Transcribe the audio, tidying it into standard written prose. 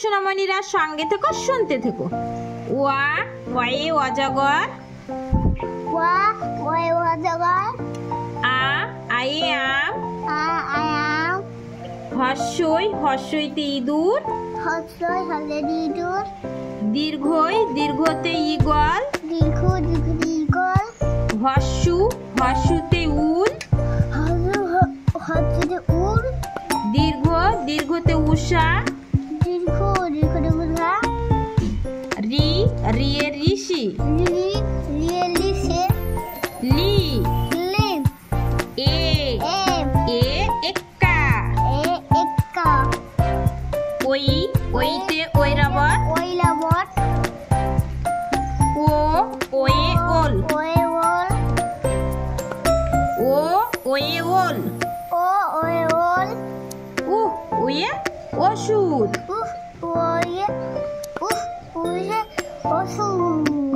সোনামণিরা সঙ্গে থেকো, শুনতে থেকো। ওয়া ওয়ে অজগর। ওয়া ওয়ে অজগর। আ আয়ে আম। আ আয়ে আম। হর্ষই হর্ষইতে ইঁদুর। হর্ষই হর্ষইতে ইঁদুর। দীর্ঘই দীর্ঘতে ঈগল। দীর্ঘ দীর্ঘতে ঈগল। হর্ষু হর্ষুতে উল। হর্ষতে উল। দীর্ঘ দীর্ঘতে উষা। দীর্ঘ দীর্ঘতে উষা। রি রিয়ে ঋষি। রি রিয়ে ঋষি। লি লি এ এম। এ এক্কা। এ এক্কা। ওই ওইতে ঐরাবত। ঐরাবত। ও ওয়ে ওল। ওয়ে ওল। ও ওয়ে ওল। ও ওয়ে ওল। ওয়ে ওষুধ। ওয়ে ওষুধ।